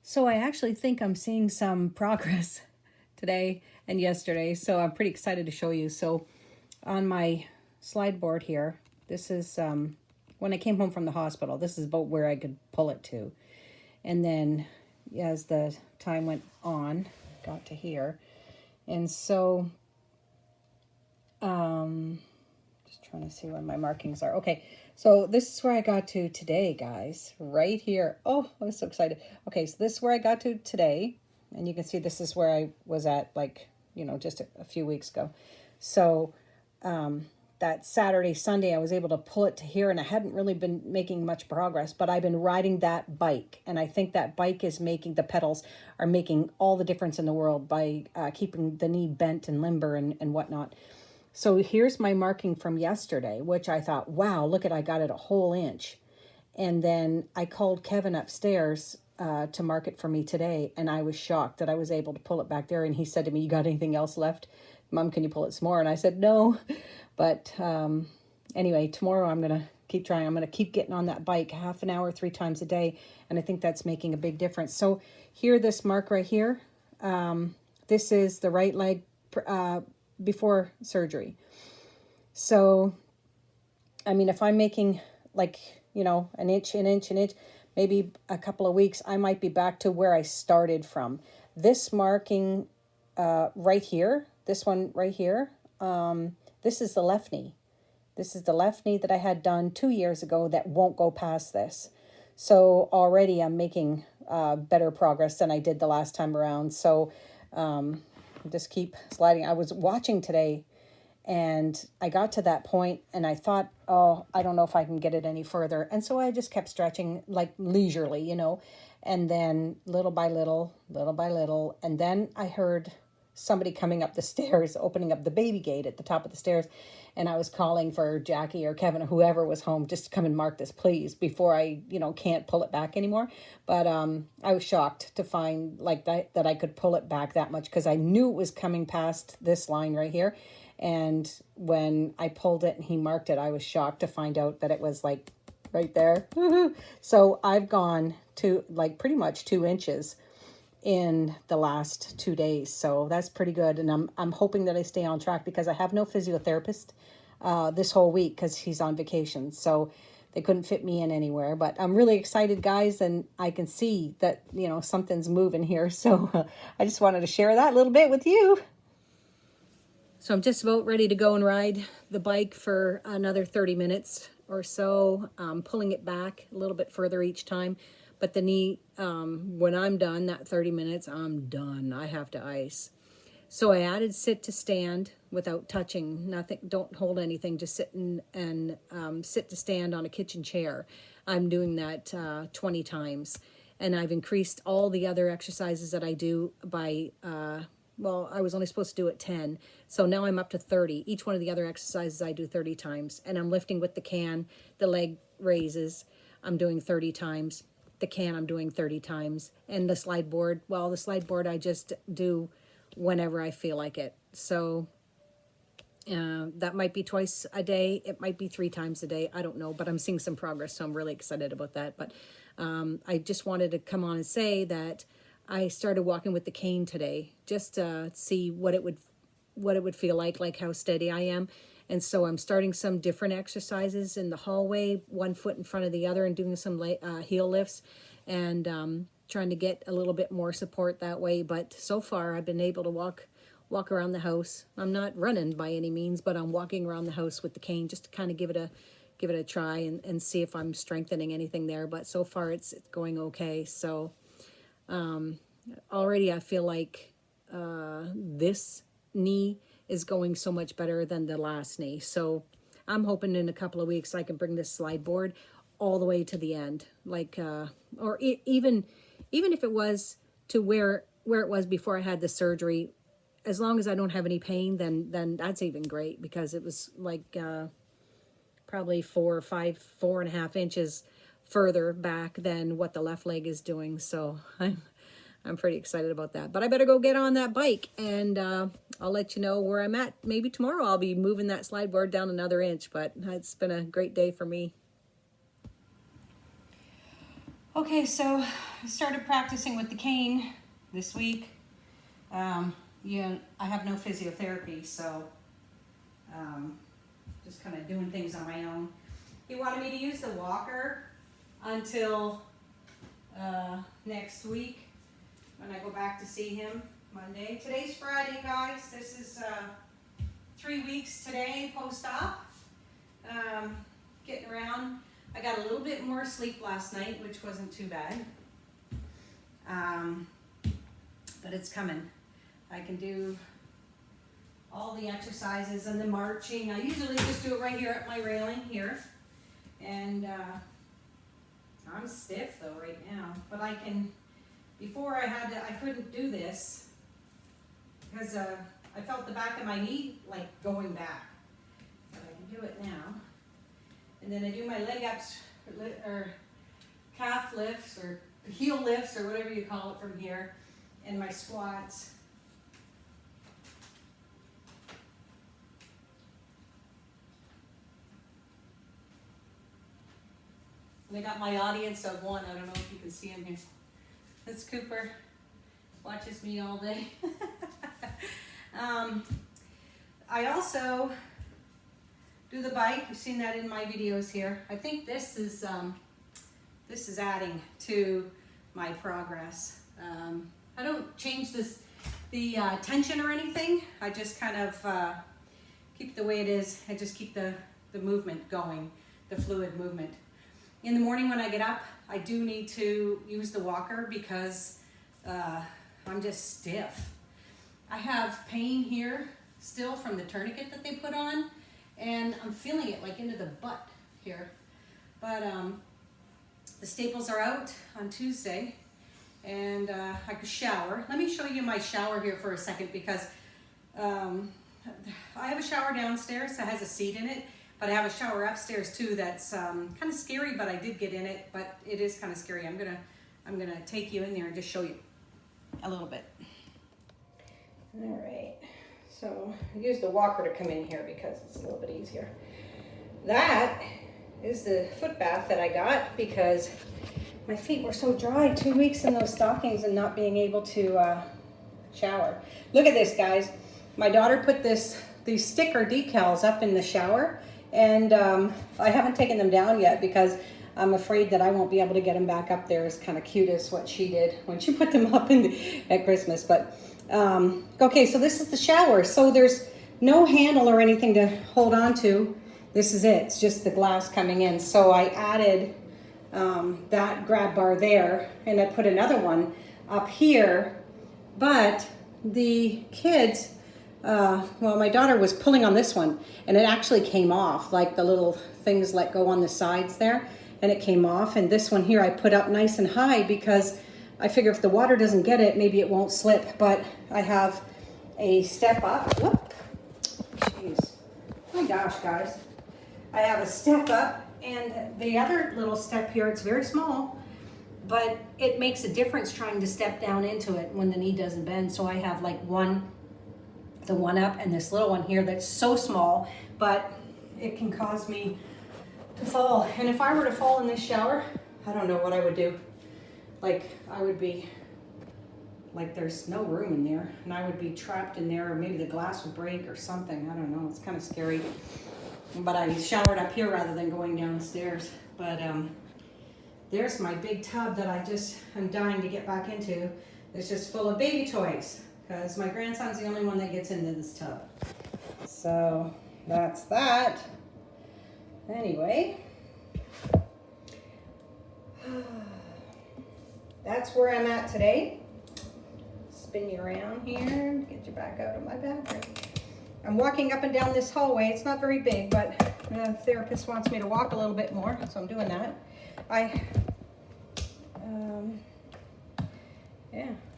So I actually think I'm seeing some progress today and yesterday. So I'm pretty excited to show you. So on my slide board here, this is when I came home from the hospital. This is about where I could pull it to. And then as the time went on, got to here. And so just trying to see where my markings are. Okay, so this is where I got to today, guys. Right here. Oh, I'm so excited. Okay, so this is where I got to today. And you can see this is where I was at, like, just a few weeks ago. So that Saturday, Sunday, I was able to pull it to here, and I hadn't really been making much progress, but I've been riding that bike, and I think that bike is making, the pedals are making all the difference in the world by keeping the knee bent and limber and whatnot. So here's my marking from yesterday, which I thought, wow, look at, I got it a whole inch. And then I called Kevin upstairs to mark it for me today, and I was shocked that I was able to pull it back there. And he said to me, "You got anything else left? Mom, can you pull it some more?" And I said, "No." But anyway, tomorrow I'm going to keep trying. I'm going to keep getting on that bike half an hour, 3 times a day. And I think that's making a big difference. So here, this mark right here, this is the right leg before surgery. So, I mean, if I'm making like, an inch, maybe a couple of weeks, I might be back to where I started from. This marking right here, this one right here, this is the left knee. This is the left knee that I had done 2 years ago that won't go past this. So already I'm making better progress than I did the last time around. So just keep sliding. I was watching today, and I got to that point and I thought, oh, I don't know if I can get it any further. And so I just kept stretching like leisurely, and then little by little. And then I heard somebody coming up the stairs, opening up the baby gate at the top of the stairs. And I was calling for Jackie or Kevin or whoever was home just to come and mark this, please, before I, can't pull it back anymore. But I was shocked to find like that I could pull it back that much, because I knew it was coming past this line right here. And when I pulled it and he marked it, I was shocked to find out that it was like right there. So I've gone to like pretty much 2 inches in the last 2 days. So that's pretty good. And I'm hoping that I stay on track, because I have no physiotherapist this whole week because he's on vacation. So they couldn't fit me in anywhere. But I'm really excited, guys, and I can see that, something's moving here. So I just wanted to share that a little bit with you. So I'm just about ready to go and ride the bike for another 30 minutes or so, pulling it back a little bit further each time. But the knee, when I'm done, that 30 minutes, I'm done. I have to ice. So I added sit to stand without touching, nothing, don't hold anything, just sit and sit to stand on a kitchen chair. I'm doing that 20 times. And I've increased all the other exercises that I do by well, I was only supposed to do it 10. So now I'm up to 30. Each one of the other exercises I do 30 times. And I'm lifting with the can, the leg raises, I'm doing 30 times. The can I'm doing 30 times. And the slide board, well, the slide board I just do whenever I feel like it. So that might be twice a day. It might be 3 times a day. I don't know, but I'm seeing some progress. So I'm really excited about that. But I just wanted to come on and say that I started walking with the cane today, just to see what it would feel like how steady I am. And so I'm starting some different exercises in the hallway, 1 foot in front of the other, and doing some heel lifts, and trying to get a little bit more support that way. But so far I've been able to walk around the house. I'm not running by any means, but I'm walking around the house with the cane just to kind of give it a try and see if I'm strengthening anything there. But so far it's going okay. So already I feel like this knee is going so much better than the last knee. So I'm hoping in a couple of weeks I can bring this slide board all the way to the end, like or even if it was to where it was before I had the surgery. As long as I don't have any pain, then that's even great, because it was like probably 4.5 inches further back than what the left leg is doing. So I'm pretty excited about that. But I better go get on that bike, and I'll let you know where I'm at. Maybe tomorrow I'll be moving that slide board down another inch, but it's been a great day for me. Okay, so I started practicing with the cane this week. Yeah, I have no physiotherapy, so just kind of doing things on my own. He wanted me to use the walker until next week when I go back to see him Monday. Today's Friday, guys. This is 3 weeks today post-op. Getting around. I got a little bit more sleep last night, which wasn't too bad. But it's coming. I can do all the exercises and the marching. I usually just do it right here at my railing here. And I'm stiff though right now, but I can, before I couldn't do this because I felt the back of my knee like going back, but I can do it now. And then I do my leg ups or calf lifts or heel lifts or whatever you call it from here, and my squats. And I got my audience of one. I don't know if you can see him here. That's Cooper. Watches me all day. I also do the bike. You've seen that in my videos here. I think this is adding to my progress. I don't change the tension or anything. I just kind of keep it the way it is. I just keep the movement going, the fluid movement. In the morning when I get up, I do need to use the walker because I'm just stiff. I have pain here still from the tourniquet that they put on, and I'm feeling it like into the butt here. But the staples are out on Tuesday, and I could shower. Let me show you my shower here for a second because I have a shower downstairs that has a seat in it. But I have a shower upstairs too that's kind of scary, but I did get in it, but it is kind of scary. I'm gonna take you in there and just show you a little bit. All right, so I used the walker to come in here because it's a little bit easier. That is the foot bath that I got because my feet were so dry 2 weeks in those stockings and not being able to shower. Look at this, guys. My daughter put these sticker decals up in the shower, and I haven't taken them down yet because I'm afraid that I won't be able to get them back up there as kind of cute as what she did when she put them up at Christmas. But okay, so this is the shower. So there's no handle or anything to hold on to. This is it. It's just the glass coming in. So I added that grab bar there, and I put another one up here. But the kids, well, my daughter was pulling on this one, and it actually came off, like the little things let go on the sides there, and it came off. And this one here I put up nice and high because I figure if the water doesn't get it, maybe it won't slip. But I have a step up. Whoop. Jeez. Oh my gosh, guys. I have a step up, and the other little step here, it's very small, but it makes a difference trying to step down into it when the knee doesn't bend. So I have like the one up and this little one here that's so small, but it can cause me to fall. And if I were to fall in this shower, I don't know what I would do. Like, I would be, like, there's no room in there, and I would be trapped in there, or maybe the glass would break or something. I don't know. It's kind of scary. But I showered up here rather than going downstairs. But there's my big tub that I'm dying to get back into. It's just full of baby toys because my grandson's the only one that gets into this tub. So that's that. Anyway, that's where I'm at today. Spin you around here, get you back out of my bathroom. I'm walking up and down this hallway. It's not very big, but the therapist wants me to walk a little bit more, so I'm doing that. I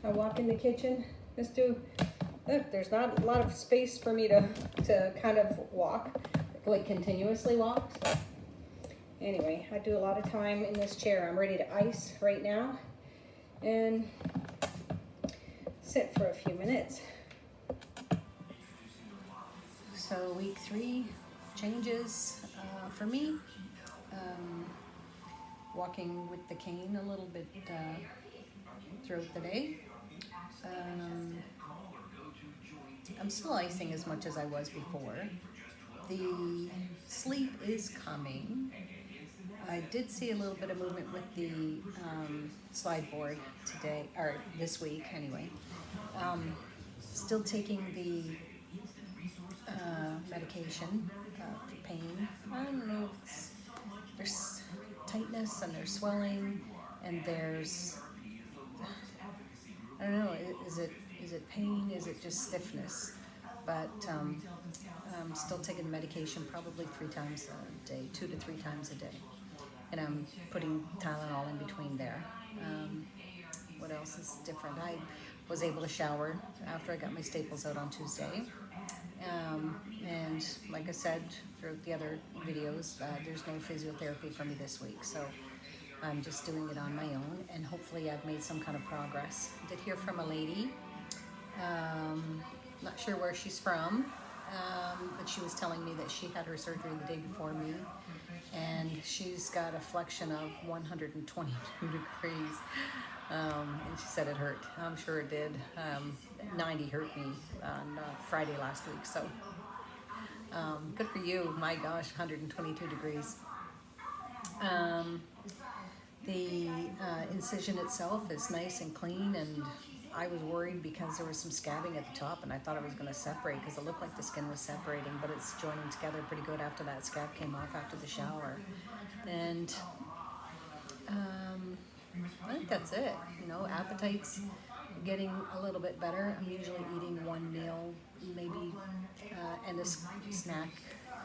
walk in the kitchen. Look, there's not a lot of space for me to kind of walk, like continuously walk. So anyway, I do a lot of time in this chair. I'm ready to ice right now and sit for a few minutes. So week 3 changes for me. walking with the cane a little bit throughout the day. Um, I'm still icing as much as I was before. The sleep is coming. I did see a little bit of movement with the slide board today, or this week anyway. Still taking the medication for pain. I don't know if there's tightness and there's swelling and there's, I don't know, is it pain? Is it just stiffness? But I'm still taking the medication probably 3 times a day, 2 to 3 times a day. And I'm putting Tylenol in between there. What else is different? I was able to shower after I got my staples out on Tuesday. And like I said throughout the other videos, there's no physiotherapy for me this week. So I'm just doing it on my own, and hopefully I've made some kind of progress. I did hear from a lady, not sure where she's from, but she was telling me that she had her surgery the day before me, and she's got a flexion of 122 degrees, and she said it hurt. I'm sure it did. 90 hurt me on Friday last week, so good for you. My gosh, 122 degrees. The incision itself is nice and clean, and I was worried because there was some scabbing at the top, and I thought it was going to separate because it looked like the skin was separating, but it's joining together pretty good after that scab came off after the shower. And I think that's it. You know, appetite's getting a little bit better. I'm usually eating one meal, maybe, and a snack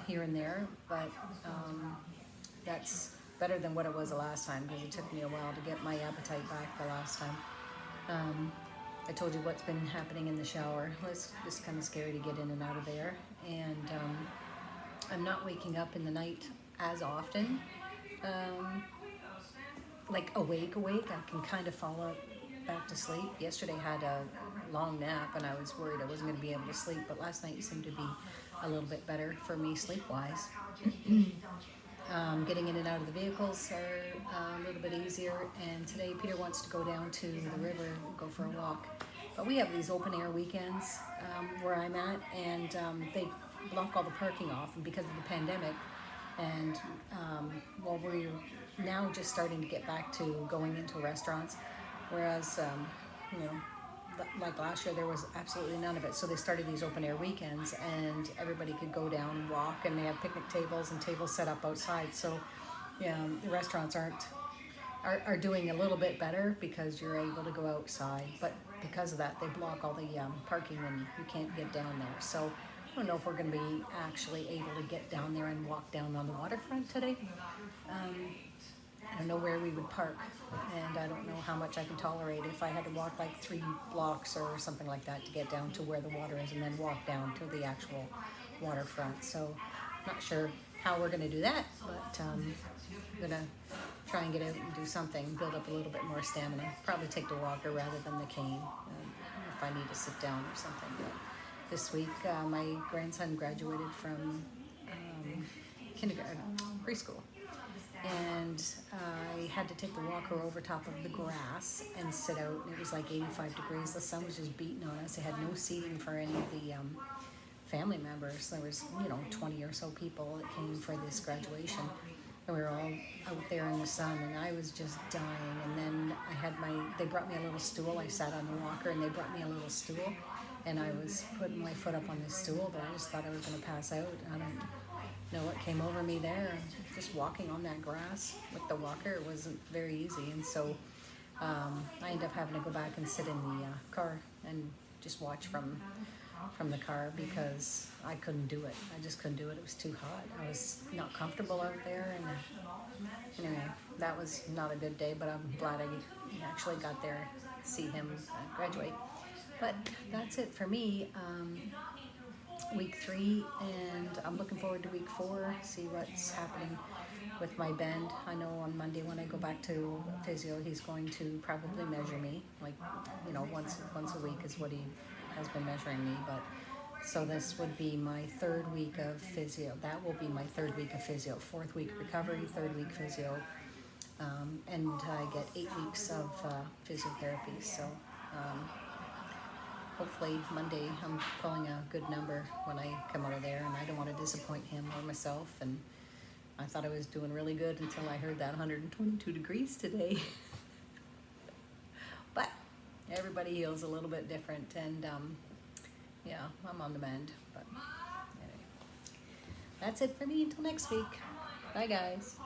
here and there, but that's better than what it was the last time because it took me a while to get my appetite back the last time. I told you what's been happening in the shower. It's just kind of scary to get in and out of there. And I'm not waking up in the night as often. Like awake. I can kind of fall back to sleep. Yesterday I had a long nap and I was worried I wasn't going to be able to sleep, but last night seemed to be a little bit better for me sleep-wise. Getting in and out of the vehicles are a little bit easier, and today Peter wants to go down to the river and go for a walk. But we have these open air weekends where I'm at, and they block all the parking off, and because of the pandemic, and well, we're now just starting to get back to going into restaurants, whereas you know, like last year there was absolutely none of it. So they started these open air weekends and everybody could go down and walk, and they have picnic tables and tables set up outside. So yeah, the restaurants are doing a little bit better because you're able to go outside, but because of that they block all the parking and you can't get down there. So I don't know if we're going to be actually able to get down there and walk down on the waterfront today. I don't know where we would park, and I don't know how much I can tolerate if I had to walk like 3 blocks or something like that to get down to where the water is and then walk down to the actual waterfront. So not sure how we're going to do that, but I'm going to try and get out and do something, build up a little bit more stamina. Probably take the walker rather than the cane if I need to sit down or something. But this week my grandson graduated from kindergarten, preschool. And I had to take the walker over top of the grass and sit out. It was like 85 degrees. The sun was just beating on us. They had no seating for any of the family members. There was, 20 or so people that came for this graduation. And we were all out there in the sun, and I was just dying. And then they brought me a little stool. I sat on the walker, and they brought me a little stool. And I was putting my foot up on this stool, but I just thought I was going to pass out. I don't know what came over me there. Just walking on that grass with the walker wasn't very easy, and so I ended up having to go back and sit in the car and just watch from the car because I couldn't do it. I just couldn't do it. It was too hot. I was not comfortable out there, and anyway, that was not a good day, but I'm glad I actually got there to see him graduate. But that's it for me. Week 3, and I'm looking forward to week 4, see what's happening with my bend. I know on Monday when I go back to physio, he's going to probably measure me, like, once a week is what he has been measuring me. But so this would be my 3rd week of physio. That will be my 3rd week of physio. 4th week recovery, 3rd week physio. And I get 8 weeks of physiotherapy. So hopefully Monday I'm pulling a good number when I come out of there, and I don't want to disappoint him or myself. And I thought I was doing really good until I heard that 122 degrees today. But everybody heals a little bit different, and yeah, I'm on the mend. But anyway, that's it for me until next week. Bye, guys.